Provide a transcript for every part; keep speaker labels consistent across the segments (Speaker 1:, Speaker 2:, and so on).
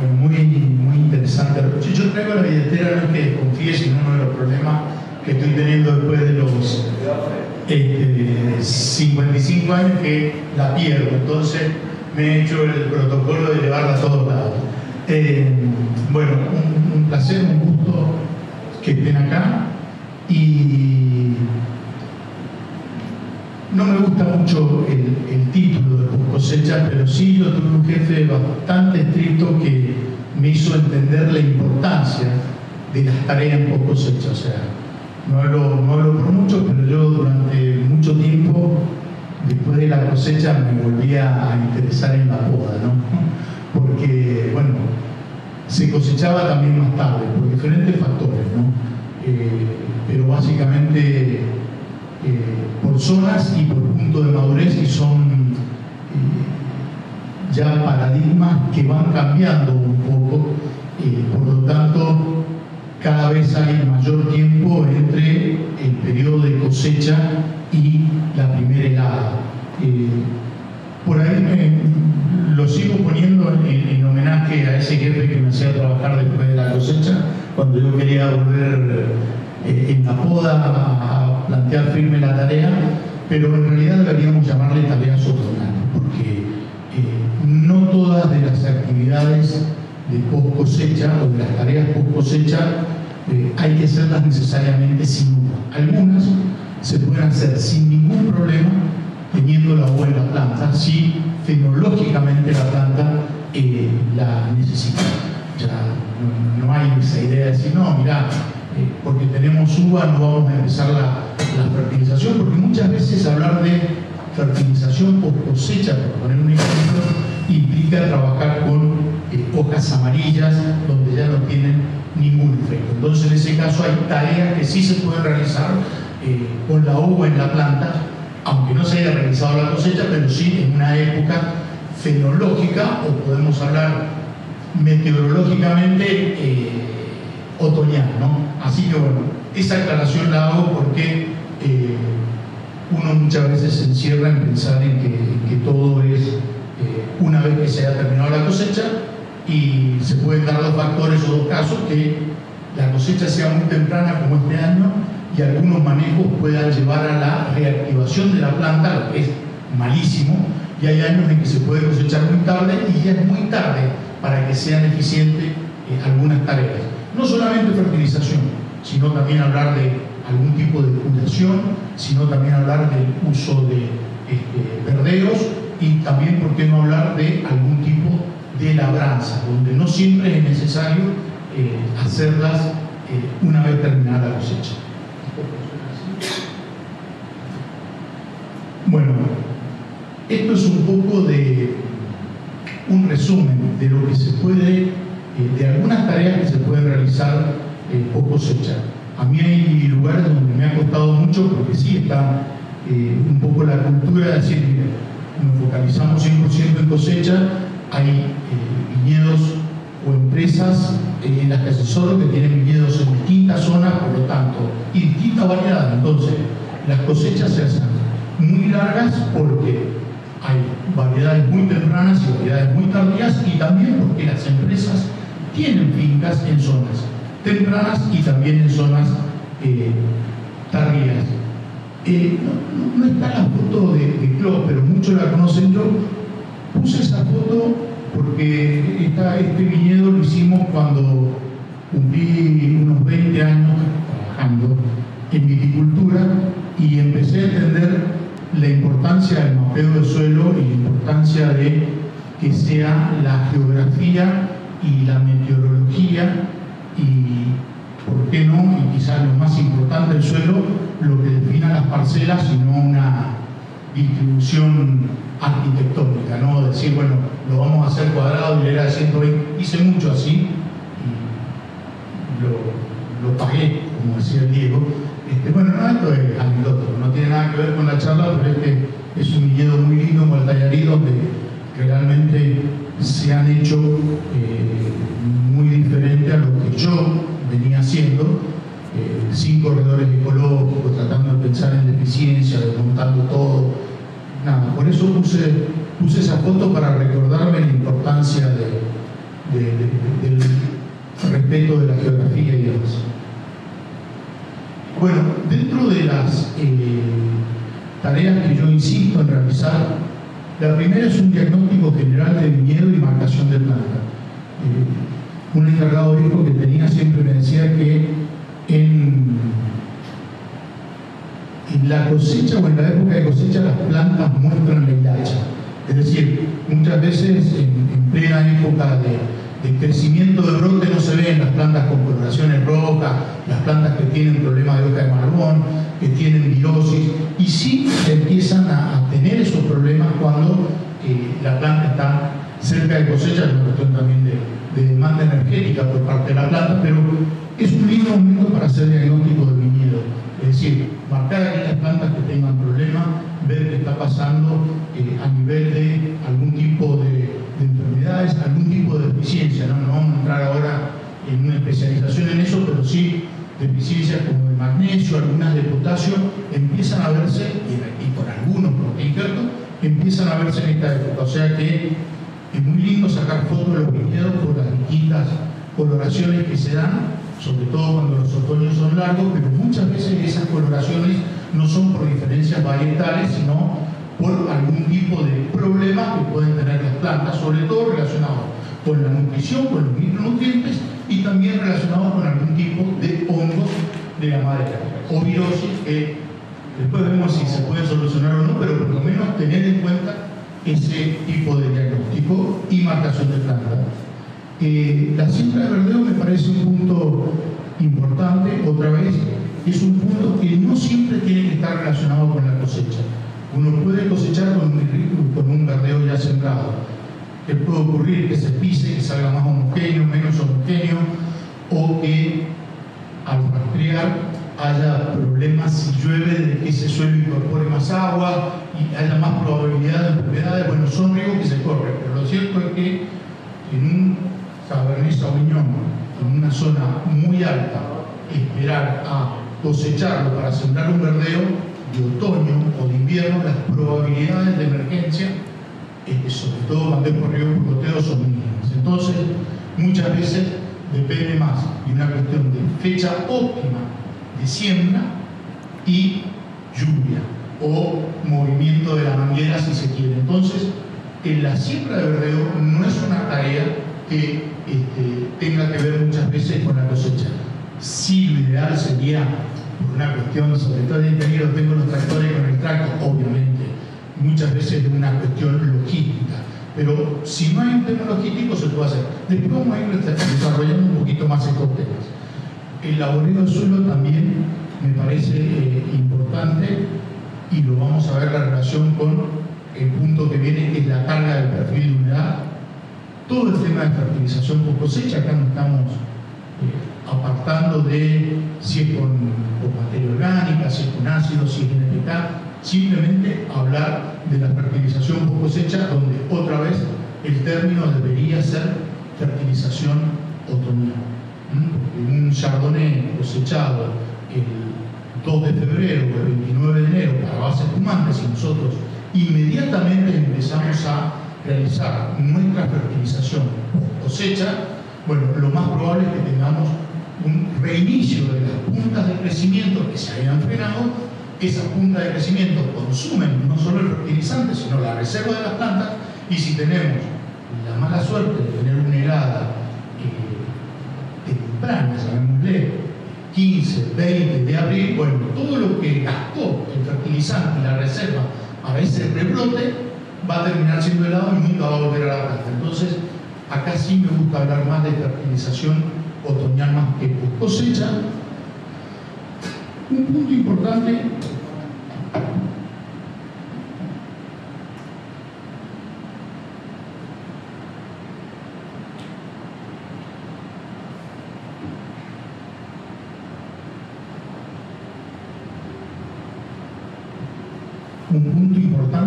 Speaker 1: Bueno, muy interesante. Yo traigo la billetera, no es que desconfíe, sino uno de los problemas que estoy teniendo después de los 55 años, que la pierdo. Entonces me he hecho el protocolo de llevarla a todos lados. Bueno, un placer, un gusto que estén acá. Y no me gusta mucho el título de post cosecha, pero sí yo tuve un jefe bastante estricto que me hizo entender la importancia de las tareas en post cosecha. O sea, no hablo por mucho, pero yo durante mucho tiempo, después de la cosecha, me volvía a interesar en la poda, ¿no? Porque, bueno, se cosechaba también más tarde, por diferentes factores, ¿no? Pero básicamente por zonas y por punto de madurez, y son ya paradigmas que van cambiando un poco, por lo tanto cada vez hay mayor tiempo entre el periodo de cosecha y la primera helada. Por ahí lo sigo poniendo en homenaje a ese jefe que me hacía trabajar después de la cosecha, cuando yo quería volver en la poda a plantear firme la tarea, pero en realidad deberíamos llamarle tareas otoñales, porque no todas de las actividades de post cosecha o de las tareas post cosecha hay que hacerlas necesariamente sin uva. Algunas se pueden hacer sin ningún problema, teniendo la uva en la planta, si fenológicamente la planta la necesita. Ya no hay esa idea de decir, no, mirá, porque tenemos uva no vamos a empezar la fertilización, porque muchas veces hablar de fertilización post cosecha, por poner un ejemplo, implica trabajar con hojas amarillas donde ya no tienen ningún efecto. Entonces en ese caso hay tareas que sí se pueden realizar con la uva en la planta, aunque no se haya realizado la cosecha, pero sí en una época fenológica, o podemos hablar meteorológicamente otoñal, ¿no? Así que bueno, esa aclaración la hago porque uno muchas veces se encierra en pensar en que todo es una vez que se haya terminado la cosecha, y se pueden dar dos factores o dos casos: que la cosecha sea muy temprana como este año y algunos manejos puedan llevar a la reactivación de la planta, lo que es malísimo, y hay años en que se puede cosechar muy tarde y ya es muy tarde para que sean eficientes algunas tareas. No solamente fertilización, sino también hablar de algún tipo de curación, sino también hablar del uso de verdeos, y también, ¿por qué no hablar de algún tipo de labranza, donde no siempre es necesario hacerlas una vez terminada la cosecha? Bueno, esto es un poco de un resumen de lo que se puede, de algunas tareas que se pueden realizar post cosecha. A mí hay lugares donde me ha costado mucho, porque sí está un poco la cultura de decir, mira, nos focalizamos 100% en cosecha. Hay viñedos o empresas en las que asesoro que tienen viñedos en distintas zonas, por lo tanto, y distintas variedades. Entonces, las cosechas se hacen muy largas porque hay variedades muy tempranas y variedades muy tardías, y también porque las empresas tienen fincas en zonas tempranas y también en zonas tardías. No está la foto de Clos, pero muchos la conocen. Yo puse esa foto porque este viñedo lo hicimos cuando cumplí unos 20 años trabajando en viticultura, y empecé a entender la importancia del mapeo del suelo y la importancia de que sea la geografía y la meteorología, y por qué no, y quizás lo más importante del suelo, lo que defina las parcelas, y no una distribución arquitectónica, ¿no? Decir, bueno, lo vamos a hacer cuadrado y le era de 120. Hice mucho así y lo pagué, como decía el Diego. Bueno, no, esto es anecdótico, no tiene nada que ver con la charla, pero es un viñedo muy lindo, como el Tallarí, donde realmente se han hecho muy diferente a lo que yo venía haciendo, sin corredores ecológicos, tratando de pensar en la eficiencia, desmontando todo. Nada, por eso puse esa foto, para recordarme la importancia del respeto de la geografía y demás. Bueno, dentro de las tareas que yo insisto en realizar, la primera es un diagnóstico general de viñedo y marcación de planta. Un encargado viejo que tenía siempre me decía que en la cosecha o en la época de cosecha las plantas muestran la hilacha. Es decir, muchas veces en plena época de crecimiento de brote no se ven las plantas con coloraciones rojas, las plantas que tienen problemas de hoja de marrón, que tienen virosis, y sí empiezan a tener esos problemas cuando la planta está cerca de cosecha. Es una cuestión también de demanda energética por parte de la planta, pero es un lindo momento para hacer diagnóstico de viñedo. Es decir, marcar aquellas plantas que tengan problemas, ver qué está pasando a nivel de algún tipo de enfermedades, algún tipo de deficiencia. No vamos a entrar ahora en una especialización en eso, pero sí deficiencias como de magnesio, algunas de potasio, empiezan a verse, y por algunos proteínicos, empiezan a verse en esta época. O sea que es muy lindo sacar fotos de los viñedos por las distintas coloraciones que se dan, sobre todo cuando los otoños son largos, pero muchas veces esas coloraciones no son por diferencias varietales, sino por algún tipo de problemas que pueden tener las plantas, sobre todo relacionados con la nutrición, con los micronutrientes, y también relacionados con algún tipo de hongos de la madera o virosis, que después vemos si se puede solucionar o no, pero por lo menos tener en cuenta ese tipo de diagnóstico y marcación de planta. La siembra de verdeo me parece un punto importante. Otra vez, es un punto que no siempre tiene que estar relacionado con la cosecha. Uno puede cosechar con un verdeo ya sembrado. Que puede ocurrir que se pise, que salga más homogéneo, menos homogéneo, o que al rastrear haya problemas si llueve, de que ese suelo incorpore más agua y haya más probabilidad de enfermedades. Bueno, son riesgos que se corren, pero lo cierto es que en un Cabernet Sauvignon, en una zona muy alta, esperar a cosecharlo para sembrar un verdeo de otoño o de invierno, las probabilidades de emergencia, sobre todo cuando es por riego por goteo, son mínimas. Entonces, muchas veces depende más de una cuestión de fecha óptima de siembra y lluvia o movimiento de la manguera, si se quiere. Entonces, en la siembra de verdeo no es una tarea que tenga que ver muchas veces con la cosecha. Sí, lo ideal sería, por una cuestión, sobre todo de ingeniero, tengo los tractores con el tracto, obviamente, muchas veces es una cuestión logística, pero si no hay un tema logístico se puede hacer. Después vamos a ir desarrollando un poquito más estos temas. El laboreo del suelo también me parece importante, y lo vamos a ver la relación con el punto que viene, que es la carga del perfil de humedad. Todo el tema de fertilización por cosecha, acá no estamos apartando de si es con materia orgánica, si es con ácido, si es NPK, simplemente hablar de la fertilización por cosecha, donde otra vez el término debería ser fertilización otoñal. Porque un chardonnay cosechado el 2 de febrero o el 29 de enero para base espumante, si nosotros inmediatamente empezamos a realizar nuestra fertilización por cosecha, bueno, lo más probable es que tengamos un reinicio de las puntas de crecimiento que se hayan frenado. Esas puntas de crecimiento consumen no solo el fertilizante, sino la reserva de las plantas, y si tenemos la mala suerte de tener una helada temprana, llamémosle 15, 20 de abril, bueno, todo lo que gastó el fertilizante y la reserva para ese rebrote va a terminar siendo helado y nunca va a volver a la planta. Entonces, acá sí me gusta hablar más de fertilización otoñal más que por cosecha. Un punto importante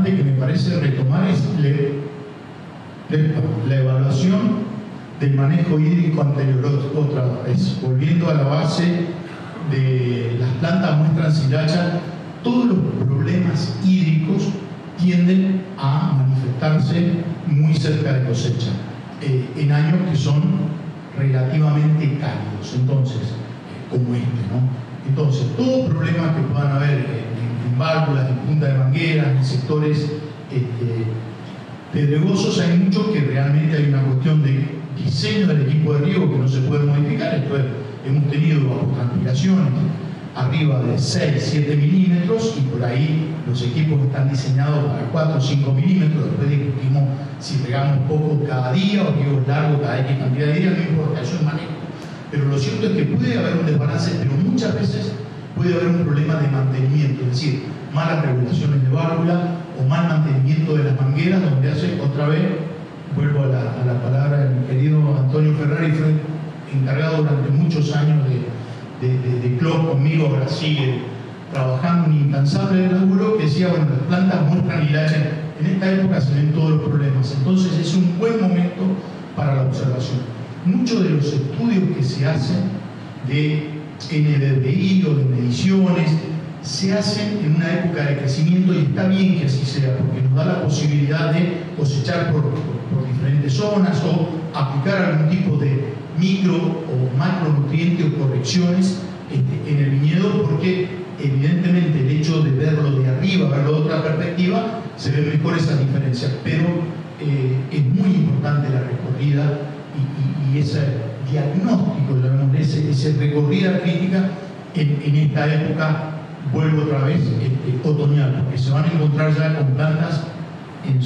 Speaker 1: que me parece retomar es la evaluación del manejo hídrico anterior, otra vez, volviendo a la base de las plantas muestran silacha. Todos los problemas hídricos tienden a manifestarse muy cerca de cosecha. en años que son relativamente cálidos, entonces, como este, ¿no? Entonces, todos problemas que puedan haber en válvulas, en punta de mangueras, en sectores pedregosos, hay muchos que realmente hay una cuestión de diseño del equipo de riego que no se puede modificar. Entonces, hemos tenido transpiraciones arriba de 6, 7 milímetros y por ahí los equipos están diseñados para 4 o 5 milímetros. Después discutimos si regamos poco cada día o riego largo cada X cantidad de días, no importa, eso es manejo. Pero lo cierto es que puede haber un desbalance, pero muchas veces puede haber un problema de mantenimiento, es decir, malas regulaciones de válvula o mal mantenimiento de las mangueras, donde hace, otra vez, vuelvo a la palabra de mi querido Antonio Ferrari, fue encargado durante muchos años de CLOC conmigo, ahora sigue trabajando un incansable laburo, que decía, bueno, las plantas muestran hilacha, en esta época se ven todos los problemas, entonces es un buen momento para la observación. Muchos de los estudios que se hacen de NDVI o de mediciones se hacen en una época de crecimiento y está bien que así sea, porque nos da la posibilidad de cosechar por diferentes zonas o aplicar algún tipo de micro o macronutriente o correcciones en el viñedo, porque evidentemente el hecho de verlo de arriba, verlo de otra perspectiva, se ven mejor esas diferencias, pero es muy importante la recorrida y ese diagnóstico, esa recorrida crítica en esta época, vuelvo otra vez, otoñal, porque se van a encontrar ya con plantas en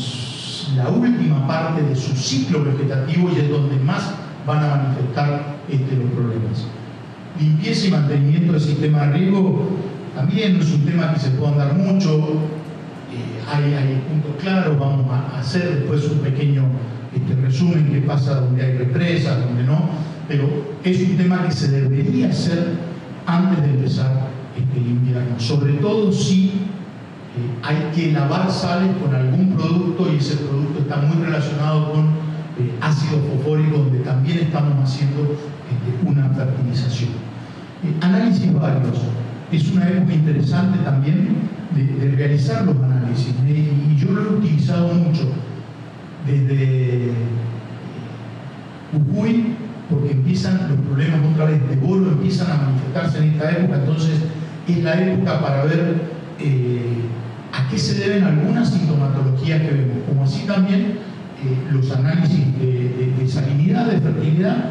Speaker 1: la última parte de su ciclo vegetativo y es donde más van a manifestar los problemas. Limpieza y mantenimiento del sistema de riego también no es un tema que se pueda andar mucho, hay puntos claros, vamos a hacer después un pequeño resumen qué pasa donde hay represas, donde no, pero es un tema que se debería hacer antes de empezar el invierno, sobre todo si hay que lavar sales con algún producto y ese producto está muy relacionado con ácido fosfórico, donde también estamos haciendo una fertilización. Análisis varios. Es una época interesante también de realizar los análisis, y yo lo he utilizado mucho desde Jujuy, porque empiezan los problemas otra vez de bolo, empiezan a manifestarse en esta época, entonces es la época para ver a qué se deben algunas sintomatologías que vemos, como así también los análisis de salinidad, de fertilidad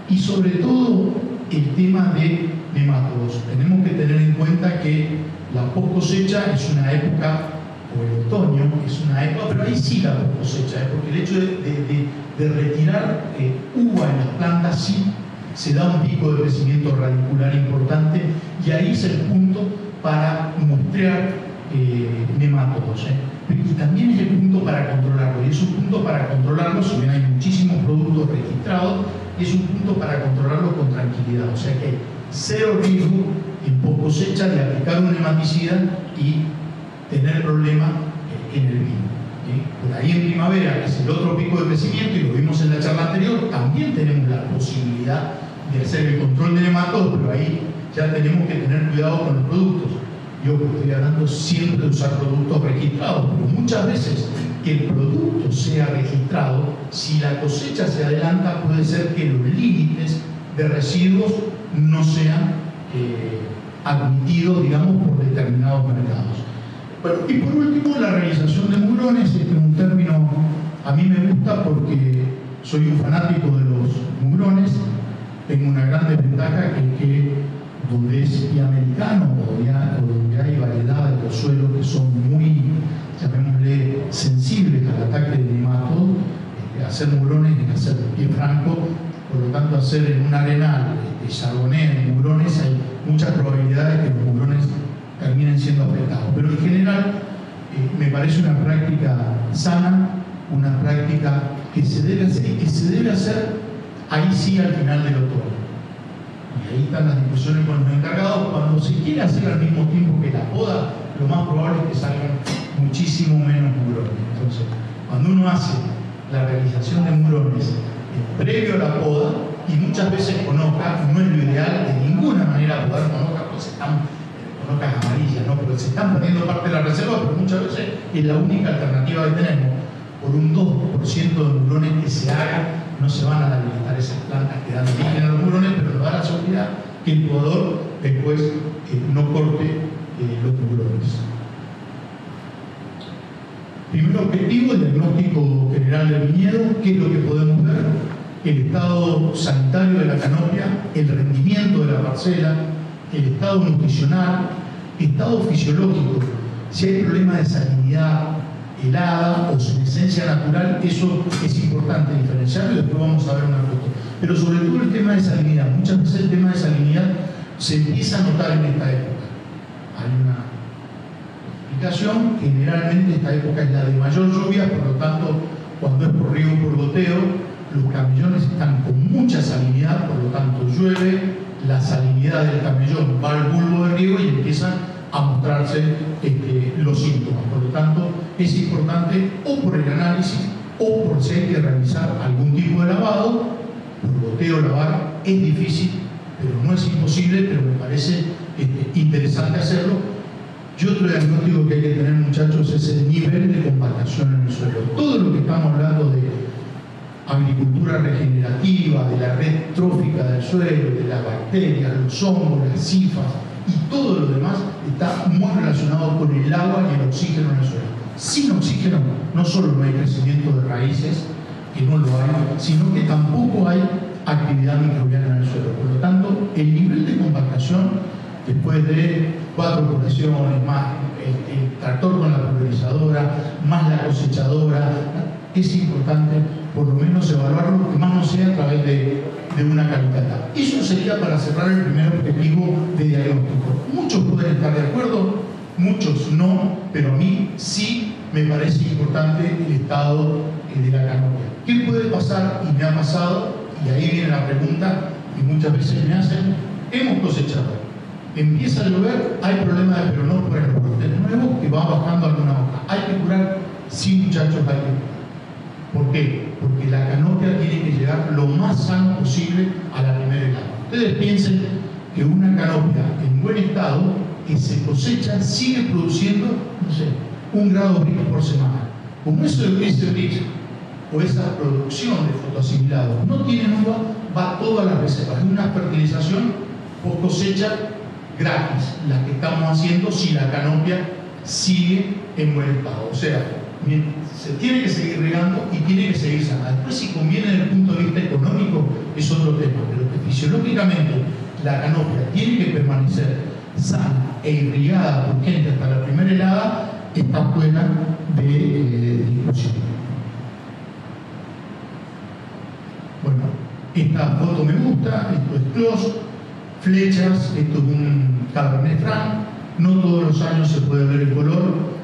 Speaker 1: y sobre todo el tema de nemátodos. Tenemos que tener en cuenta que la post cosecha es una época, o el otoño es una época, pero ahí sí la post cosecha, porque el hecho de retirar uva en las plantas sí se da un pico de crecimiento radicular importante y ahí es el punto para muestrear nemátodos. Y también es el punto para controlarlo, y es un punto para controlarlo, si bien hay muchísimos productos registrados, y es un punto para controlarlo con tranquilidad, o sea que hay cero riesgo en post cosecha de aplicar un nematicida y tener problema en el vino. Por ahí en primavera, que es el otro pico de crecimiento, y lo vimos en la charla anterior, también tenemos la posibilidad de hacer el control de nemátodos, pero ahí ya tenemos que tener cuidado con los productos. Yo estoy hablando siempre de usar productos registrados, pero muchas veces que el producto sea registrado, si la cosecha se adelanta, puede ser que los límites de residuos no sean admitidos, digamos, por determinados mercados. Bueno, y por último, la realización de mugrones. Este es un término, a mí me gusta porque soy un fanático de los mugrones. Tengo una gran desventaja que donde es pie americano o donde hay variedades de los suelos que son muy, llamémosle, sensibles al ataque de nemátodos, hacer mugrones es hacer pie franco, por lo tanto hacer en un arenal de chardonnay en mugrones hay muchas probabilidades de que los mugrones terminen siendo afectados, pero en general me parece una práctica sana, una práctica que se debe hacer y que se debe hacer ahí sí al final del otoño. Y ahí están las discusiones con los encargados. Cuando se quiere hacer al mismo tiempo que la poda, lo más probable es que salgan muchísimo menos mugrones. Entonces, cuando uno hace la realización de mugrones previo a la poda, y muchas veces con hojas, no es lo ideal de ninguna manera podar con hojas, porque se están con hojas amarillas, ¿no? Porque se están poniendo parte de la reserva, pero muchas veces es la única alternativa que tenemos. por un 2% de murones que se hagan, no se van a habilitar esas plantas que dan origen a los murones, pero nos da la seguridad que el podador después no corte los murones. Primer objetivo, el diagnóstico general del viñedo. ¿Qué es lo que podemos ver? El estado sanitario de la canopia, el rendimiento de la parcela, el estado nutricional, estado fisiológico. Si hay problemas de salinidad helada o senescencia natural, eso es importante diferenciarlo y después vamos a ver una foto. Pero sobre todo el tema de salinidad. Muchas veces el tema de salinidad se empieza a notar en esta época. Hay una explicación, generalmente esta época es la de mayor lluvia, por lo tanto, cuando es por riego o por goteo, los camellones están con mucha salinidad, por lo tanto llueve, la salinidad del camellón va al bulbo de riego y empiezan a mostrarse los síntomas. Por lo tanto, es importante, o por el análisis, o por si hay que realizar algún tipo de lavado. Por goteo lavar es difícil, pero no es imposible, pero me parece interesante hacerlo. Y otro diagnóstico que hay que tener, muchachos, es el nivel de compactación en el suelo. Todo lo que estamos hablando de agricultura regenerativa, de la red trófica del suelo, de las bacterias, los hongos, las cifas y todo lo demás está muy relacionado con el agua y el oxígeno en el suelo. Sin oxígeno no solo no hay crecimiento de raíces, que no lo hay, sino que tampoco hay actividad microbiana en el suelo. Por lo tanto, el nivel de compactación, después de 4 poblaciones, más el tractor con la pulverizadora, más la cosechadora, es importante por lo menos evaluarlo, que más no sea a través de una camitata. Eso sería para cerrar el primer objetivo de diagnóstico. Muchos pueden estar de acuerdo, muchos no, pero a mí sí me parece importante el estado de la canopia. ¿Qué puede pasar? Y me ha pasado, y ahí viene la pregunta, y muchas veces me hacen, hemos cosechado, empieza a llover, hay problemas de peronóspora en los brotes nuevos que va bajando alguna hoja. ¿Hay que curar? Sí, muchachos, hay que curar. ¿Por qué? Porque la canopia tiene que llegar lo más sano posible a la primera helada. Ustedes piensen que una canopia en buen estado, que se cosecha, sigue produciendo, no sé, 1 grado Brix por semana. Como ese Brix o esa producción de fotoasimilados no tiene uva, va toda la reserva. Es una fertilización post cosecha gratis, la que estamos haciendo si la canopia sigue en buen estado. O sea, se tiene que seguir regando y tiene que seguir sana. Después, si conviene desde el punto de vista económico, es otro tema, pero que fisiológicamente la canopia tiene que permanecer sana e irrigada por gente hasta la primera helada, está fuera de discusión. Bueno, esta foto me gusta, esto es close, flechas, esto es un Cabernet Franc, no todos los años se puede ver el color,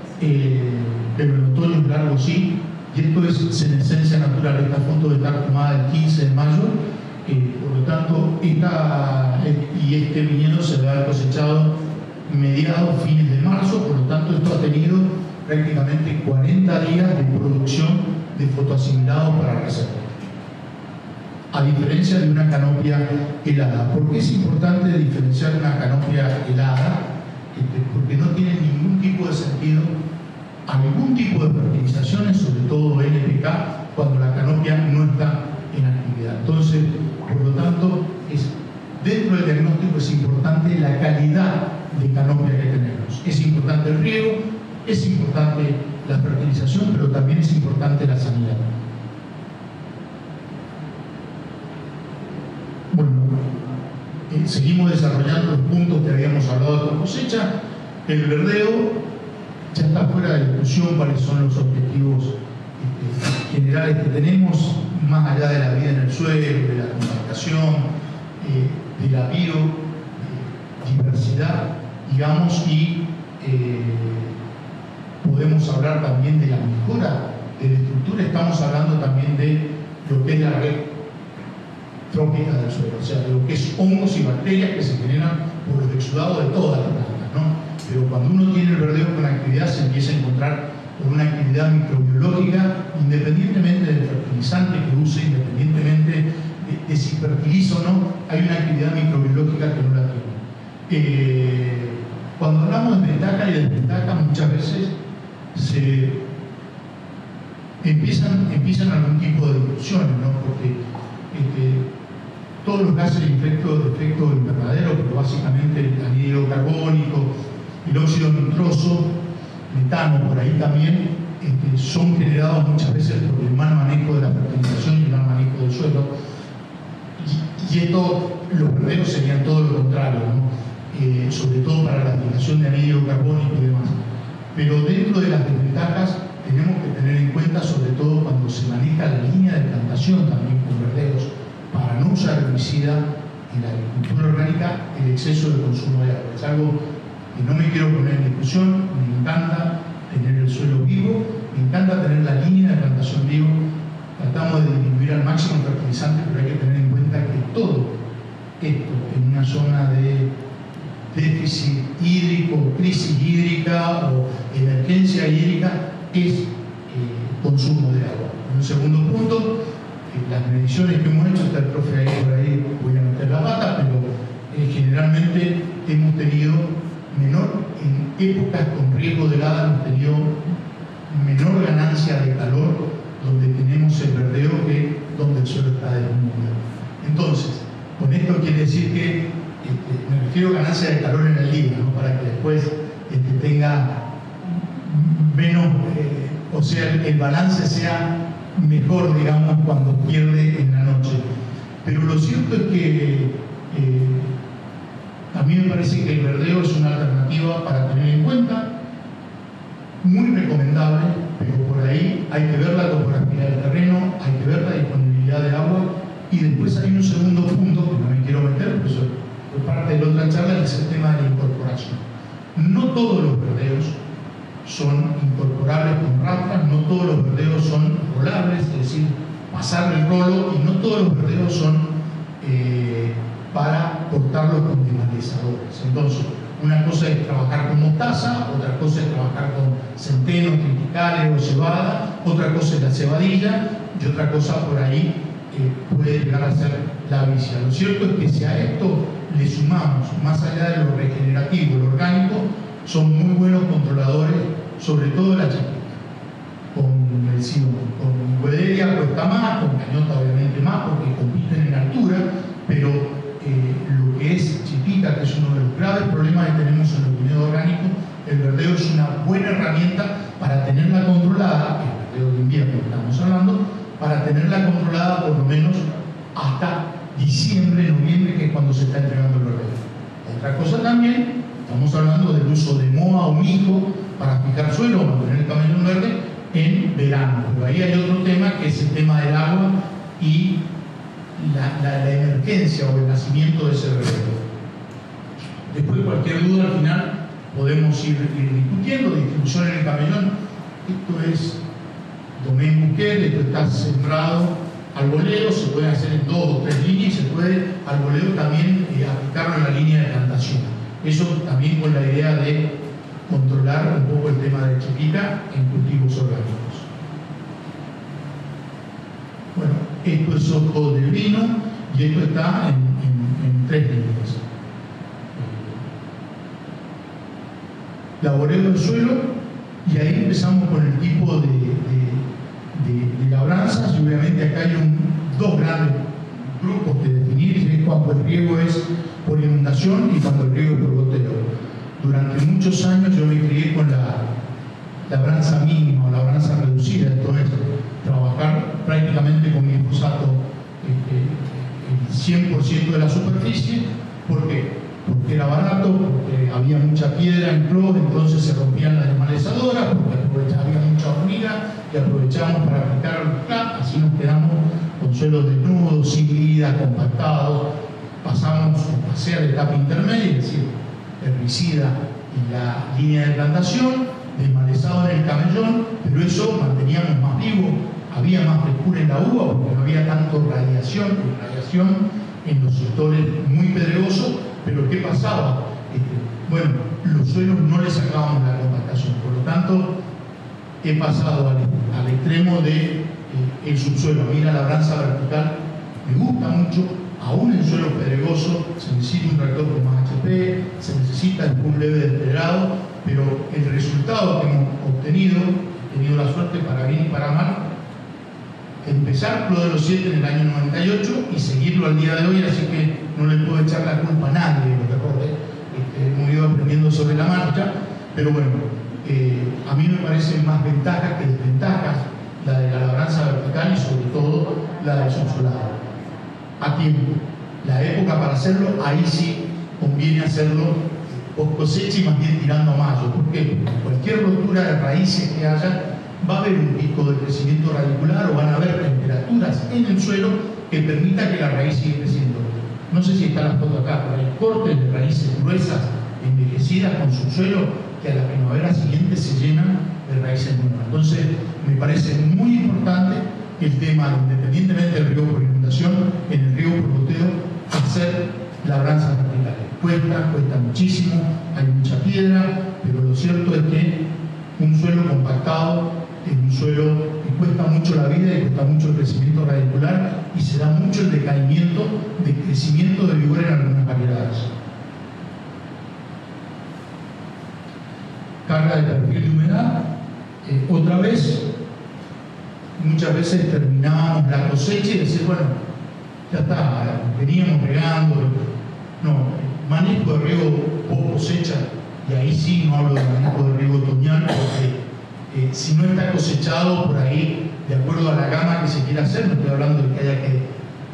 Speaker 1: pero en otoño largo sí, y esto es senescencia natural. Esta foto de estar tomada el 15 de mayo, por lo tanto, este viñedo se va a haber cosechado mediados, fines de marzo, por lo tanto, esto ha tenido prácticamente 40 días de producción de fotoasimilado para reserva. A diferencia de una canopia helada. ¿Por qué es importante diferenciar una canopia helada? Porque no tiene ningún tipo de sentido algún tipo de fertilizaciones, sobre todo NPK, cuando la canopia no está en actividad. Entonces, por lo tanto, dentro del diagnóstico es importante la calidad de canopia que tenemos. Es importante el riego, es importante la fertilización, pero también es importante la sanidad. Bueno, seguimos desarrollando los puntos que habíamos hablado con cosecha. El verdeo ya está fuera de discusión cuáles son los objetivos generales que tenemos, más allá de la vida en el suelo, de la compactación, de la biodiversidad, digamos, y podemos hablar también de la mejora de la estructura. Estamos hablando también de lo que es la red trófica del suelo, o sea, de lo que es hongos y bacterias que se generan por los exudados de todas las plantas, ¿no? Pero cuando uno tiene el verdeo con actividad, se empieza a encontrar con una actividad microbiológica, independientemente del fertilizante que use, independientemente de si fertiliza o no, hay una actividad microbiológica que no la tiene. Cuando hablamos de ventaja y de desventaja, muchas veces empiezan algún tipo de discusiones, ¿no? Porque todos los gases de efecto invernadero, pero básicamente el anhídrido carbónico, el óxido nitroso, metano por ahí también, son generados muchas veces por el mal manejo de la fertilización y el mal manejo del suelo. Y esto, los verderos serían todo lo contrario, ¿no? Sobre todo para la aplicación de anhídrido carbónico y demás. Pero dentro de las desventajas tenemos que tener en cuenta, sobre todo cuando se maneja la línea de plantación también con verderos, para no usar herbicida en la agricultura orgánica, el exceso de consumo de agua. Es algo que no me quiero poner en discusión. Me encanta tener el suelo vivo, me encanta tener la línea de plantación vivo. Tratamos de disminuir al máximo el fertilizante, pero hay que tener en cuenta que todo esto en una zona de déficit hídrico, crisis hídrica o emergencia hídrica es consumo de agua. En un segundo punto, las mediciones que hemos hecho, está el profe ahí por ahí, voy a meter la pata, pero generalmente hemos tenido en épocas con riesgo de helada, hemos tenido menor ganancia de calor donde tenemos el verdeo que donde el suelo está desnudo. Entonces, con esto quiere decir que me refiero a ganancia de calor en el día, ¿no? Para que después tenga menos, o sea, el balance sea mejor, digamos, cuando pierde en la noche. Pero lo cierto es que a mí me parece que el verdeo es una alternativa para tener en cuenta, muy recomendable, pero por ahí hay que ver la topografía del terreno, hay que ver la disponibilidad de agua, y después hay un segundo punto que no me quiero meter, porque eso fue parte de la otra charla, que es el tema de la incorporación. No todos los verdeos son incorporables con rafas, no todos los verdeos son rolables, es decir, pasar el rolo, y no todos los verdeos son para cortarlos con desmalezadores. Entonces, una cosa es trabajar con mostaza, otra cosa es trabajar con centeno, triticales o cebada, otra cosa es la cebadilla, y otra cosa por ahí puede llegar a ser la vicia. Lo cierto es que si a esto le sumamos, más allá de lo regenerativo, lo orgánico, son muy buenos controladores, sobre todo la chipita. Con Wedelia cuesta más, con cañota obviamente más, porque compiten en altura, pero lo que es chipita, que es uno de los graves problemas que tenemos en los viñedos orgánicos, el verdeo es una buena herramienta para tenerla controlada, el verdeo de invierno que estamos hablando, para tenerla controlada por lo menos hasta diciembre, noviembre, que es cuando se está entregando el verdeo. Otra cosa también, estamos hablando del uso de moa o mijo para fijar suelo o mantener el camellón verde en verano, pero ahí hay otro tema que es el tema del agua y la emergencia o el nacimiento de ese verdeo. Después, cualquier duda al final podemos ir discutiendo. Distribución en el camellón, esto es domain bouquet, esto está sembrado al boleo, se puede hacer en 2 o 3 líneas y se puede al boleo también aplicarlo en la línea de plantación. Eso también con la idea de controlar un poco el tema de chipita en cultivos orgánicos. Bueno, esto es ojo del vino y esto está en 3 líneas. Laboreo del suelo, y ahí empezamos con el tipo de labranzas, y obviamente acá hay dos grandes grupos que definir, que es cuando el riego es por inundación y cuando el riego es por goteo. Durante muchos años yo me crié con la labranza mínima o labranza reducida, esto es trabajar prácticamente con glifosato el 100% de la superficie. ¿Por qué? Porque era barato, porque había mucha piedra en cloro, entonces se rompían las desmalezadoras, porque había mucha hormiga y aprovechamos para aplicar el CLAP, así nos quedamos con suelos desnudos, sin vida, compactados. Pasé a la etapa intermedia, es decir, herbicida en la línea de plantación, desmalezado en el camellón, pero eso manteníamos más vivo, había más frescura en la uva porque no había tanto radiación en los sectores muy pedregosos. Pero ¿qué pasaba? Bueno, los suelos no les sacábamos la compactación, por lo tanto he pasado al extremo de el subsuelo. A mí la labranza vertical me gusta mucho, aún en suelos pedregosos se necesita un tractor con más HP, se necesita un leve despedrado, pero el resultado que hemos obtenido, he tenido la suerte para bien y para mal, empezar Club de los 7 en el año 98 y seguirlo al día de hoy, así que no le puedo echar la culpa a nadie de los errores. Hemos ido aprendiendo sobre la marcha, pero bueno, a mí me parecen más ventajas que desventajas la de la labranza vertical y sobre todo la del subsolado. A tiempo. La época para hacerlo, ahí sí conviene hacerlo post cosecha y más bien tirando a mayo. ¿Por qué? Porque cualquier rotura de raíces que haya, va a haber un pico de crecimiento radicular o van a haber temperaturas en el suelo que permita que la raíz siga creciendo. No sé si está la foto acá, pero hay cortes de raíces gruesas, envejecidas con subsuelo, que a la primavera siguiente se llenan de raíces nuevas. Entonces, me parece muy importante el tema, independientemente del riego por inundación, en el riego por goteo, hacer labranzas verticales. Cuesta muchísimo, hay mucha piedra, pero lo cierto es que un suelo compactado es un suelo que cuesta mucho la vida y cuesta mucho el crecimiento radicular y se da mucho el decaimiento de crecimiento de vigor en algunas variedades. Carga de perfil de humedad. Otra vez, muchas veces terminábamos la cosecha y decir, bueno, ya está, veníamos regando. No, manejo de riego post cosecha, y ahí sí no hablo de manejo de riego otoñal, porque si no está cosechado por ahí, de acuerdo a la gama que se quiera hacer, no estoy hablando de que haya que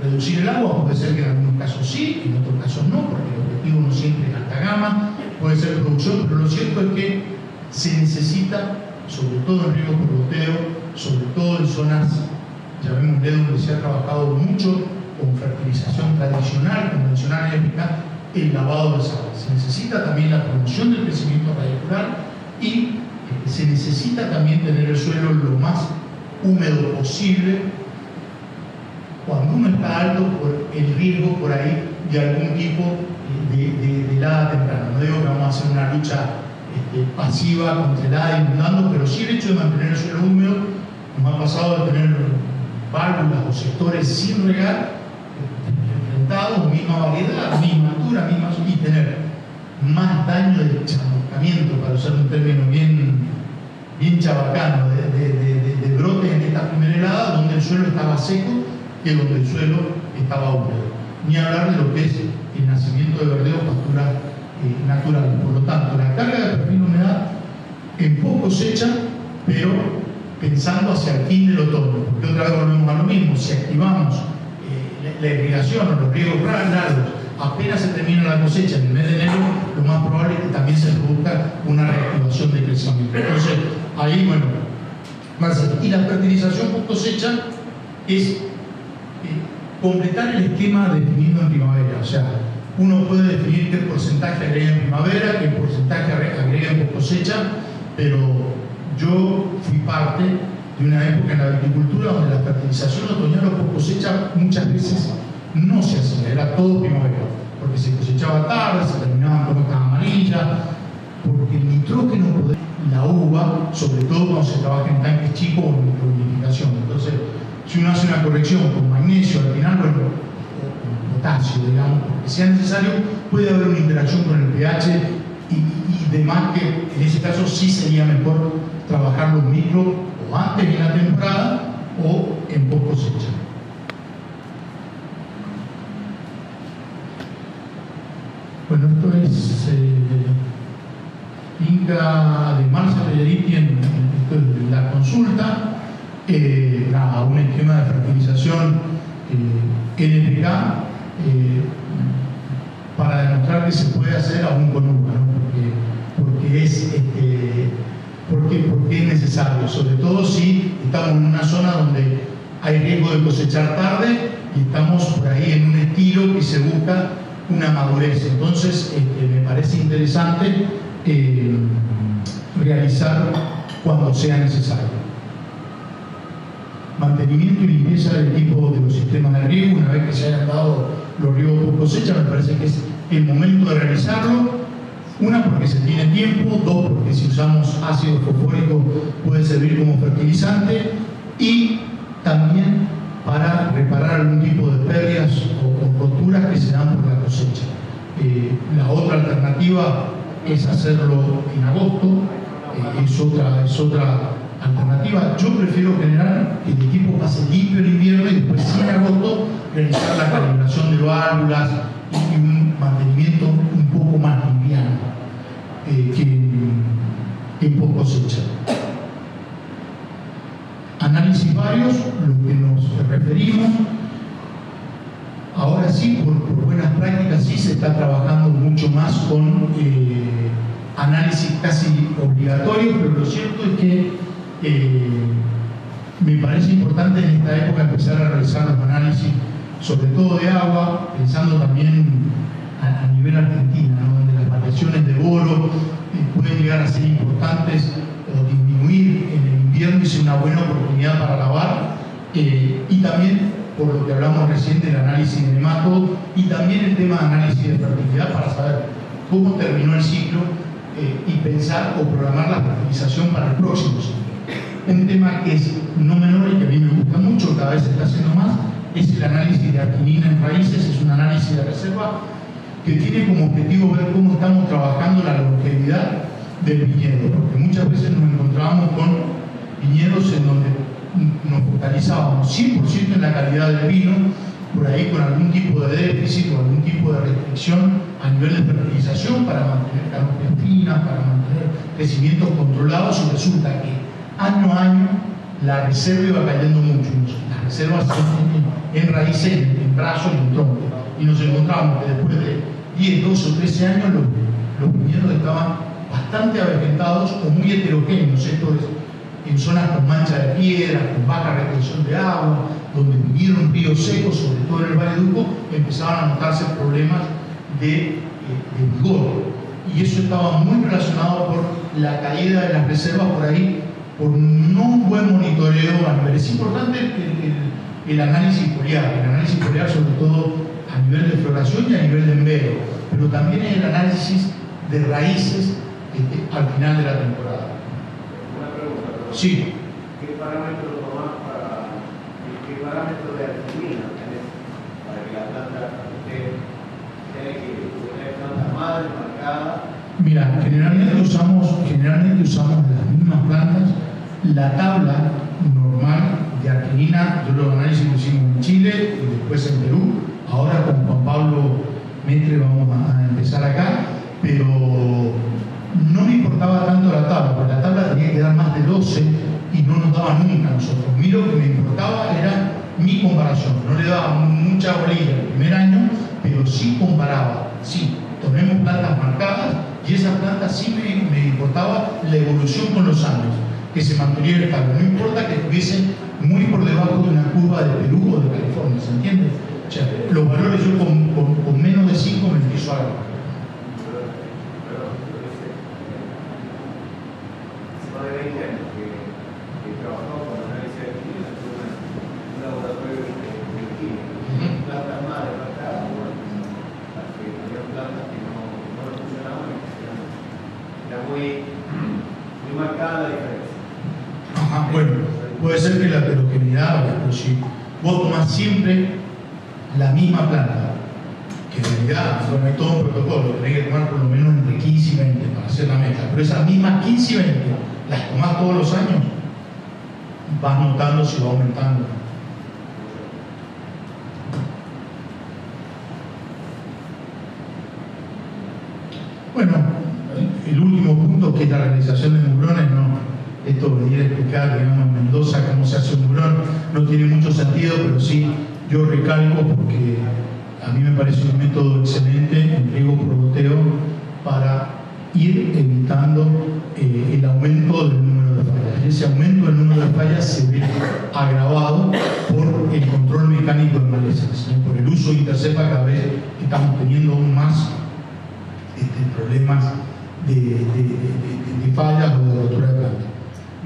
Speaker 1: reducir el agua, puede ser que en algunos casos sí, en otros casos no, porque el objetivo no siempre es alta gama, puede ser producción, pero lo cierto es que se necesita, sobre todo en riego por goteo, sobre todo en zonas, llamémosle, donde se ha trabajado mucho con fertilización tradicional, convencional épica, el lavado de aguas. Se necesita también la promoción del crecimiento radicular y se necesita también tener el suelo lo más húmedo posible cuando uno está alto por el riesgo por ahí de algún tipo de helada temprana. No digo que vamos a hacer una lucha pasiva contra helada inundando, pero sí el hecho de mantener el suelo húmedo. Nos ha pasado de tener válvulas o sectores sin regar, enfrentados, misma variedad, misma altura, y tener más daño de chamuscamiento, para usar un término bien chabacano, de brotes en esta primera helada, donde el suelo estaba seco que donde el suelo estaba húmedo. Ni hablar de lo que es el nacimiento de verdeo o pasturas naturales. Por lo tanto, la carga de perfil de humedad en post cosecha, pero pensando hacia el fin del otoño, porque otra vez volvemos a lo mismo. Si activamos la irrigación o los riegos largos apenas se termina la cosecha en el mes de enero, lo más probable es que también se produzca una reactivación de crecimiento. Entonces, ahí, bueno, y la fertilización post cosecha es completar el esquema definido en primavera. O sea, uno puede definir qué porcentaje agrega en primavera, qué porcentaje agrega en post cosecha, pero yo fui parte de una época en la agricultura donde la fertilización otoñal o post cosecha muchas veces no se hacía, era todo primavera, porque se cosechaba tarde, se terminaban con hojas amarillas, porque el nitrógeno, la uva, sobre todo cuando se trabaja en tanques chicos o en microvinificación. Entonces, si uno hace una corrección con magnesio, al final, bueno, o potasio, digamos, porque sea necesario, puede haber una interacción con el pH y demás, que en ese caso sí sería mejor trabajar los micro o antes en la temporada o en post cosecha. Bueno, esto es Inca de Marcia Pelleriti en la consulta. Nada, un esquema de fertilización NPK para demostrar que se puede hacer aún con uva, ¿no? porque es necesario, sobre todo si estamos en una zona donde hay riesgo de cosechar tarde y estamos por ahí en un estilo que se busca una madurez. Entonces, me parece interesante realizar cuando sea necesario. Mantenimiento y limpieza del equipo de los sistemas de riego. Una vez que se hayan dado los riegos por cosecha, me parece que es el momento de realizarlo. Una, porque se tiene tiempo. Dos, porque si usamos ácido fosfórico puede servir como fertilizante. Y también para reparar algún tipo de pérdidas o roturas que se dan por la cosecha. La otra alternativa es hacerlo en agosto. Es otra alternativa. Yo prefiero generar que el equipo pase limpio el invierno y después, sí, en agosto, realizar la calibración de válvulas y un mantenimiento un poco más liviano que en post cosecha. Análisis varios, lo que nos referimos. Ahora sí, por buenas prácticas, sí se está trabajando mucho más con análisis casi obligatorios, pero lo cierto es que me parece importante en esta época empezar a realizar los análisis, sobre todo de agua, pensando también a nivel Argentina, ¿no? Donde las variaciones de boro pueden llegar a ser importantes o disminuir en el invierno y ser una buena oportunidad para lavar, y también por lo que hablamos recién del análisis de nemato y también el tema de análisis de fertilidad para saber cómo terminó el ciclo y pensar o programar la fertilización para el próximo ciclo. Un tema que es no menor y que a mí me gusta mucho, cada vez se está haciendo más, es el análisis de arginina en raíces. Es un análisis de reserva que tiene como objetivo ver cómo estamos trabajando la longevidad del viñedo, porque muchas veces nos encontrábamos con viñedos en donde nos focalizábamos 100% en la calidad del vino, por ahí con algún tipo de déficit o algún tipo de restricción a nivel de fertilización para mantener canopias finas, para mantener crecimientos controlados, y resulta que año a año la reserva iba cayendo mucho. Las reservas en raíces, en brazos y en tronco. Y nos encontramos que después de 10, 12 o 13 años los viñedos estaban bastante avejentados o muy heterogéneos. Esto es en zonas con mancha de piedra, con baja retención de agua, donde vinieron ríos secos, sobre todo en el Valle de Uco, empezaban a notarse problemas de vigor. Y eso estaba muy relacionado por la caída de las reservas por ahí, por no un buen monitoreo a nivel. Es importante el análisis foliar, sobre todo a nivel de floración y a nivel de envero, pero también el análisis de raíces al final de la temporada. Sí.
Speaker 2: ¿Qué parámetro tomás qué parámetro de arginina tenés para que la planta tiene que tener planta madre marcada?
Speaker 1: Mira, generalmente usamos las mismas plantas. La tabla normal de arginina, yo los análisis lo hicimos en Chile y después en Perú. Ahora con Juan Pablo Metre vamos a empezar acá, pero no me importaba tanto la tabla, porque la tabla tenía que dar más de 12 y no nos daba nunca a nosotros. A mí lo que me importaba era mi comparación. No le daba mucha bolilla el primer año, pero sí comparaba. Sí, tomemos plantas marcadas y esas plantas sí me importaba la evolución con los años, que se mantuviera estable. No importa que estuviesen muy por debajo de una curva de Perú o de California, ¿se entiende? O sea, los valores yo con menos de 5 me empiezo a agarrar.
Speaker 2: Muy marcada la diferencia.
Speaker 1: Ajá, bueno, puede ser que la heterogeneidad, pero si vos tomás siempre la misma planta, que en realidad, bueno, hay todo un protocolo, tenés que tomar por lo menos entre 15 y 20 para hacer la mezcla, pero esas mismas 15 y 20 las tomás todos los años, vas notando si va aumentando. Bueno, el último punto, que es la realización de mugrones, no, esto venir a explicar, digamos, en Mendoza cómo se hace un mugrón no tiene mucho sentido, pero sí yo recalco porque a mí me parece un método excelente en riego por goteo para ir evitando el aumento del número de fallas. Ese aumento del número de fallas se ve agravado por el control mecánico de malezas, por el uso de Intercepa. Cada vez estamos teniendo aún más problemas de fallas o de rotura de planta.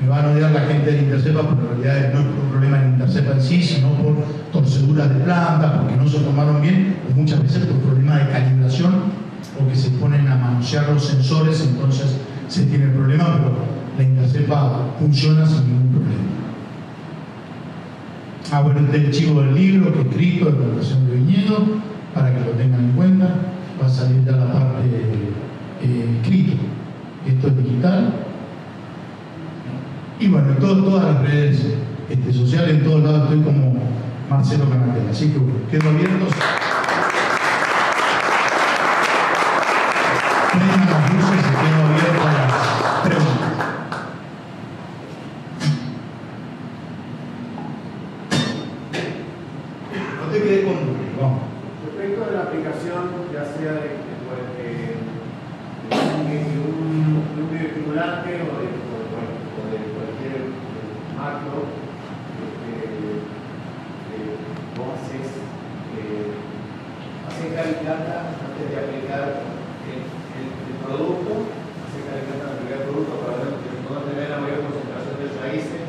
Speaker 1: Me van a odiar la gente del Intercepa, pero en realidad no es por un problema del Intercepa en sí, sino por torceduras de planta, porque no se tomaron bien, o muchas veces por problemas de calibración, o que se ponen a manosear los sensores, entonces se tiene el problema, pero la Intercepa funciona sin ningún problema. Bueno, este es el chivo del libro que he escrito de plantación de viñedo, para que lo tengan en cuenta. Va a salir ya la parte escrita. Esto es digital. Y bueno, todas las redes sociales, en todos lados estoy como Marcelo Canatel. Así que bueno, quedo abierto. Prendan las luces y quedo abierto a las preguntas. No te quedes con dudas, vamos.
Speaker 2: Respecto de la aplicación, ya sea de un bioestimulante o de cualquier macro, vos haces calicata antes de aplicar el producto, haces calicata antes de aplicar el producto para ver que no tener la mayor concentración de raíces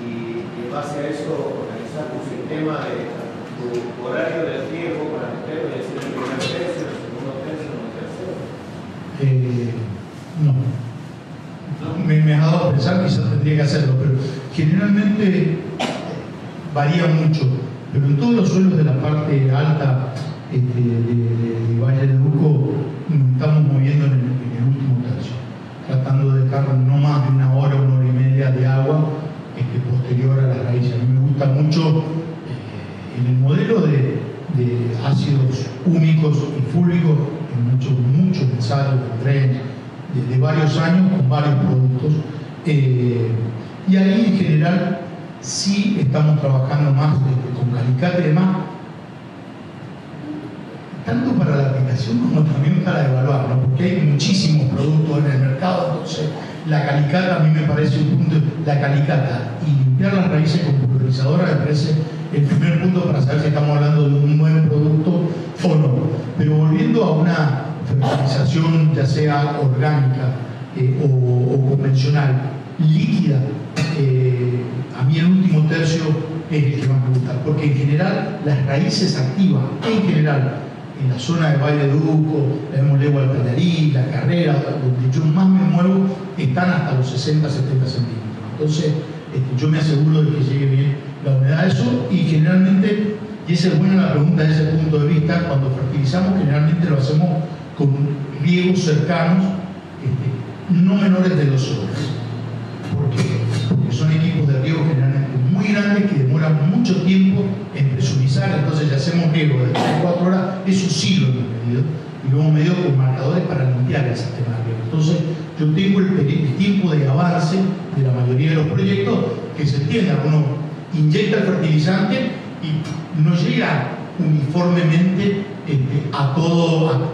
Speaker 2: y en base a eso organizar tu sistema de tu horario del tiempo para meterlo y decir el primer tercio, el segundo tercio, el tercero.
Speaker 1: No. Me ha dado a pensar, quizás tendría que hacerlo, pero generalmente varía mucho. Pero en todos los suelos de la parte alta de Valle de Uco nos estamos moviendo en el último tercio, tratando de dejar no más de una hora y media de agua posterior a la raíz. A mí me gusta mucho en el modelo de ácidos húmicos y fúlvicos, muchos ensayos de varios años con varios productos, y ahí en general sí estamos trabajando más con calicate y demás, tanto para la aplicación como también para evaluar, ¿no? Porque hay muchísimos productos en el mercado. Entonces la calicata a mí me parece un punto, la calicata y limpiar las raíces con pulverizadora me parece el primer punto para saber si estamos hablando de un buen producto o no. Pero volviendo a una fertilización ya sea orgánica o convencional, líquida, a mí el último tercio es el que más me gusta, porque en general las raíces activas, en general, en la zona de Valle de Uco, la vemos Legua del Peñarí, la Carrera, donde yo más me muevo, están hasta los 60-70 centímetros. Entonces, yo me aseguro de que llegue bien la humedad a eso, y generalmente, y esa es buena la pregunta desde ese punto de vista, cuando fertilizamos generalmente lo hacemos con riegos cercanos, no menores de 2 horas. Porque son equipos de riego generalmente muy grandes que demoran mucho tiempo en presurizar. Entonces ya hacemos riego de 3 o 4 horas, eso sí lo hemos medido, y lo hemos medido con marcadores para limpiar el sistema de riego. Entonces yo tengo el tiempo de avance de la mayoría de los proyectos que se entienda. Uno inyecta el fertilizante y no llega uniformemente a todo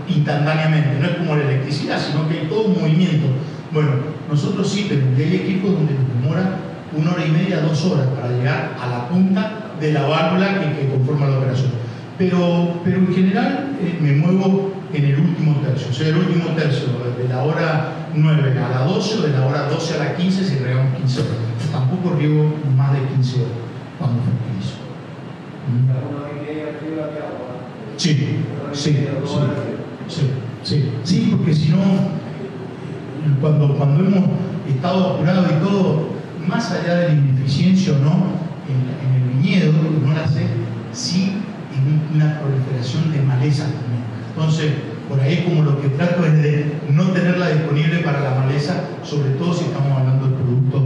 Speaker 1: instantáneamente, no es como la electricidad, sino que hay todo un movimiento. Bueno, nosotros sí, pero hay equipos donde nos demora 1 hora y media, 2 horas para llegar a la punta de la válvula que conforma la operación. Pero en general me muevo en el último tercio, o sea, el último tercio de la hora 9 a la 12 o de la hora 12 a la 15 si regamos 15 horas. Tampoco riego más de 15 horas cuando fertilizo. Sí, porque si no, cuando hemos estado apurados y todo, más allá de la ineficiencia o no, en el viñedo, no la sé, sí en una proliferación de maleza también. Entonces, por ahí como lo que trato es de no tenerla disponible para la maleza, sobre todo si estamos hablando de productos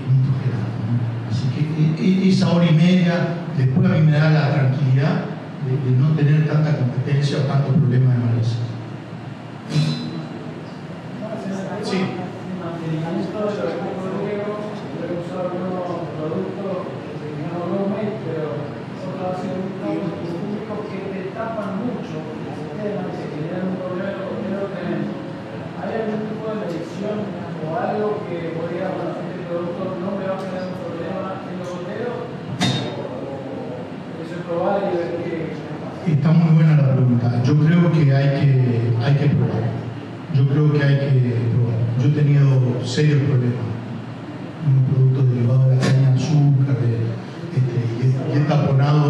Speaker 1: nitrogenados, ¿no? Así que esa hora y media, después a mí me da la tranquilidad de no tener tanta competencia o tanto problema de maleza. Sí.
Speaker 3: ¿Hay algún tipo de medición o algo que podría hacer que el producto no me va a tener un problema en los goteros? ¿O eso es probar y ver qué?
Speaker 1: Está muy buena la pregunta. Yo creo que hay que probar. Yo he tenido serios problemas. Unos productos derivados de la caña de azúcar, y he taponado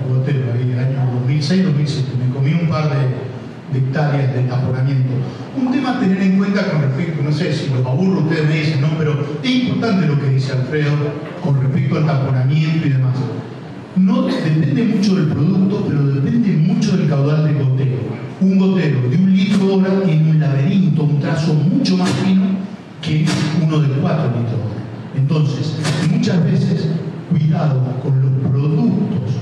Speaker 1: gotero ahí el año 2006-2007. Me comí un par de hectáreas de taponamiento. Un tema a tener en cuenta con respecto, no sé si los aburro, ustedes me dicen, no, pero es importante lo que dice Alfredo con respecto al taponamiento y demás. No depende mucho del producto, pero depende mucho del caudal del gotero. Un gotero de 1 litro hora tiene un laberinto, un trazo mucho más fino que uno de 4 litros hora. Entonces, muchas veces, cuidado con los productos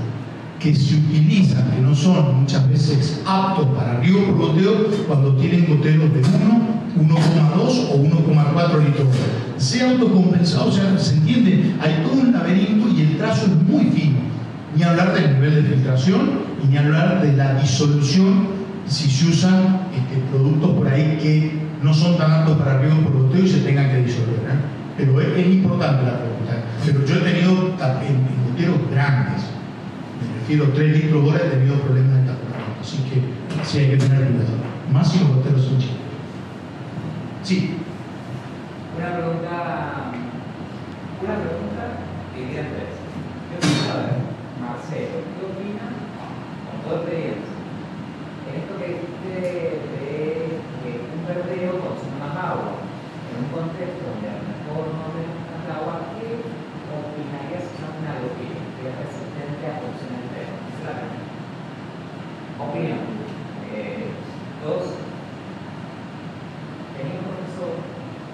Speaker 1: que se utilizan, que no son muchas veces aptos para riego por goteo, cuando tienen goteros de 1, 1,2 o 1,4 litros hora. Sea autocompensado, o sea, se entiende, hay todo un laberinto y el trazo es muy fino. Ni hablar del nivel de filtración y ni hablar de la disolución si se usan productos por ahí que no son tan aptos para riego por goteo y se tengan que disolver, ¿eh? Pero es importante la pregunta. Pero yo he tenido en goteros grandes, me refiero a 3 litros hora, he tenido problemas de taponamiento, así que sí hay que tener cuidado, más si los goteros son chicos. Sí.
Speaker 4: Una pregunta dividida en 3. Yo quiero saber, Marcelo, ¿qué opina, con toda experiencia, en esto que dijiste de que un verdeo consume más agua, en un contexto donde a lo mejor no tenemos tanta agua? ¿Qué opinarías sobre una agroquímica que es resistente a consumir el verdeo? Esa es la primera. Opinión. 2. Tenía un profesor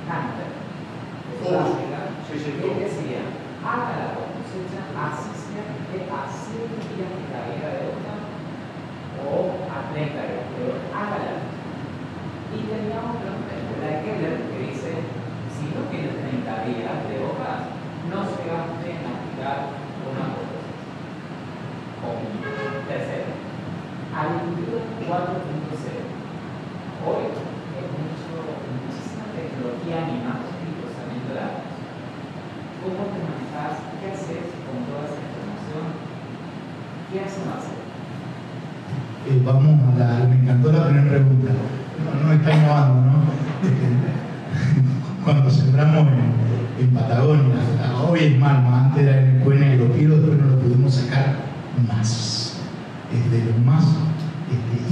Speaker 4: Hunter de Sudáfrica que decía: haga la cosecha, así sea que a 7 días de la vida de hoja o a 30 días, pero hágala. Y teníamos la de Keller que dice: si no tiene 30 días de hojas, no se gaste en aplicar una cosecha. Tercero, agricultura 4.0. Hoy es muchísima tecnología animal y procesamiento de datos. ¿Cómo te manejas? ¿Qué haces con toda esa información? ¿Qué hace Marcelo?
Speaker 1: Vamos a me encantó la primera pregunta. No está innovando, ¿no? Cuando sembramos en Patagonia, hoy es Malma, antes era en el Cuene de los Piros, después no lo pudimos sacar más. Es de lo más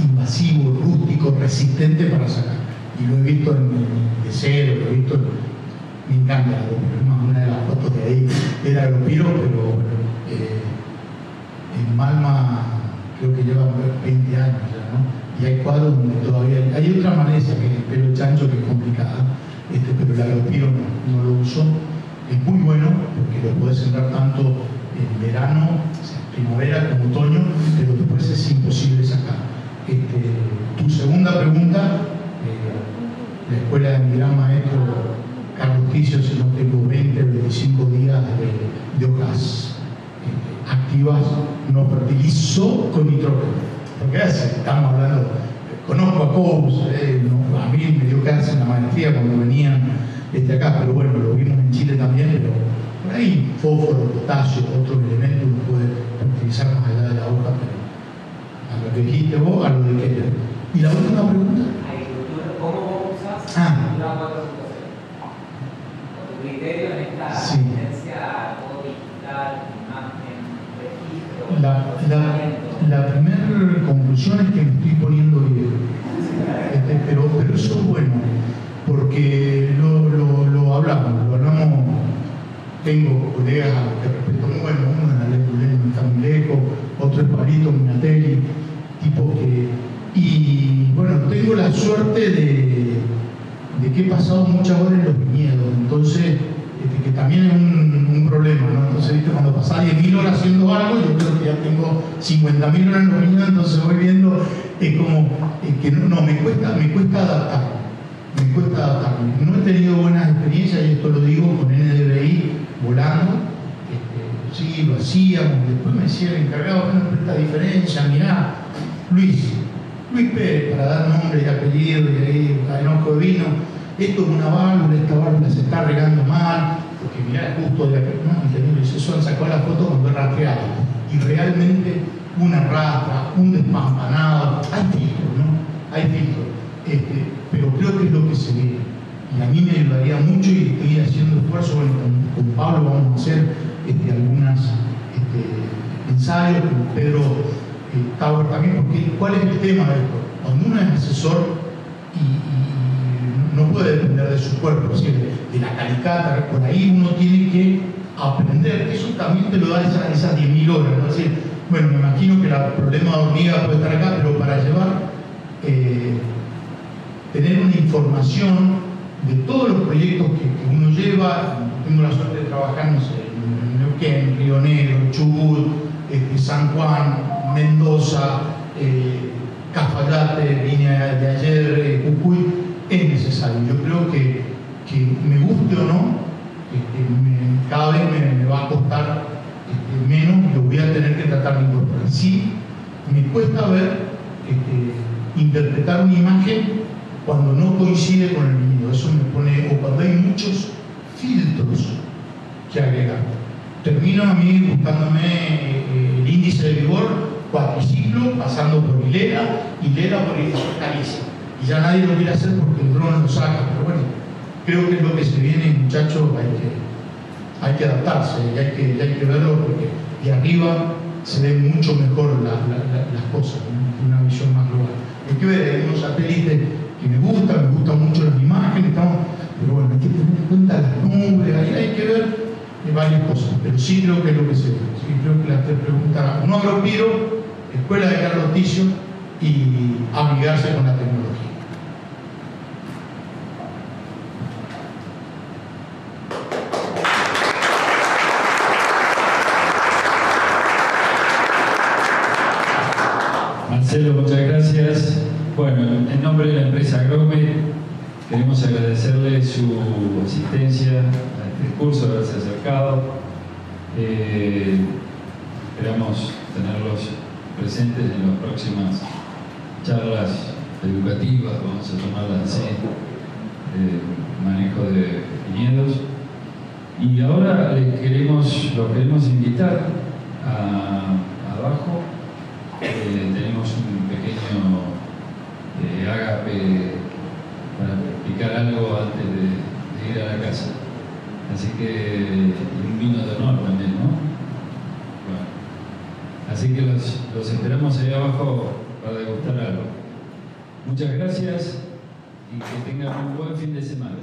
Speaker 1: invasivo, rústico, resistente para sacar. Y lo he visto en de cero, lo he visto me encanta la Agropiro. Una de las fotos de ahí era Agropiro, pero bueno, en Malma creo que lleva 20 años ya, ¿no? Y hay cuadros donde todavía hay otra maleza, que es el pelo chancho, que es complicada, pero el Agropiro no lo uso. Es muy bueno porque lo puedes sembrar tanto en verano, primavera como otoño, pero después es imposible sacar. Tu segunda pregunta, la escuela de mi gran maestro Carlos Ticio, si no tengo 20 o 25 días de hojas activas, no fertilizo con nitrógeno. Porque estamos hablando, conozco a Cous, a mí me dio clase en la maestría cuando venían acá, pero bueno, lo vimos en Chile también, pero por ahí fósforo, potasio, otros elementos uno puede fertilizar más allá de la hoja, pero a lo que dijiste vos, a lo de que. ¿Y la última pregunta?
Speaker 4: ¿Cómo vos usas la 4.0? Con tu criterio en esta tendencia todo digital, imagen, registro,
Speaker 1: la primera conclusión es que me estoy poniendo viejo. Pero eso es bueno, porque lo hablamos, tengo colegas a los que respeto muy bueno, uno es Alex Bulén, está muy lejos, otro es Pablito Minatelli, tipos que. Y bueno, tengo la suerte de que he pasado muchas horas en los viñedos, entonces, que también es un problema, ¿no? Entonces, ¿viste? Cuando pasás 10.000 horas haciendo algo, yo creo que ya tengo 50.000 horas en los viñedos, entonces voy viendo, es como, que no, me cuesta adaptarme. No he tenido buenas experiencias, y esto lo digo con NDVI volando. Sí, lo hacíamos, después me decía el encargado: bueno, esta diferencia, mirá, Luis Pérez, para dar nombre y apellido, y ahí enojo de vino, esto es una válvula, esta válvula se está regando mal, porque mirá, justo de acá, no, ingeniero, y eso sacó la foto cuando he rastreado, y realmente una rastra, un despampanado, hay filtros, ¿no? Hay filtros, pero creo que es lo que se ve, y a mí me ayudaría mucho, y estoy haciendo esfuerzo, bueno, con Pablo vamos a hacer algunas ensayos, con Pedro Tauber también, porque ¿cuál es el tema de esto? Cuando uno es asesor y no puede depender de su cuerpo, es decir, de la calicata, por ahí uno tiene que aprender, eso también te lo da esas 10.000 horas, ¿no? Es decir, bueno, me imagino que el problema de hormiga puede estar acá, pero para llevar, tener una información de todos los proyectos que uno lleva. Tengo la suerte de trabajar, no sé, en Neuquén, Río Negro, Chubut, San Juan, Mendoza, Cafayate, vine de ayer, Jujuy. Es necesario. Yo creo que me guste o no, cada vez me va a costar menos y lo voy a tener que tratar de incorporar. Sí, me cuesta ver, interpretar una imagen cuando no coincide con el video. Eso me pone, o cuando hay muchos filtros que agregar. Termino a mí buscándome el índice de vigor, cuatriciclo, pasando por hilera por hilera, carísimo. Y ya nadie lo quiere hacer porque el dron lo saca, pero bueno, creo que es lo que se viene, muchachos, hay que adaptarse, y hay que verlo porque de arriba se ven mucho mejor las cosas, ¿no? Una visión más global. Hay que ver, hay unos satélites que me gustan mucho las imágenes, pero bueno, hay que tener en cuenta las nubes, ahí hay que ver varias cosas, pero sí creo que es lo que se ve. Sí, creo que las tres preguntas, no Agropiro, Escuela de Carlos Ticio y amigarse con la tecnología.
Speaker 5: Marcelo, muchas gracias. Bueno, en nombre de la empresa Agromed queremos agradecerle su asistencia a este curso, haberse acercado. Esperamos tenerlos presentes en las próximas charlas educativas, vamos a tomarlas así, manejo de viñedos. Y ahora los queremos invitar abajo. Tenemos un pequeño ágape para explicar algo antes de ir a la casa. Así que un vino de honor también, ¿no? Bueno, así que los esperamos ahí abajo para degustar algo. Muchas gracias y que tengan un buen fin de semana.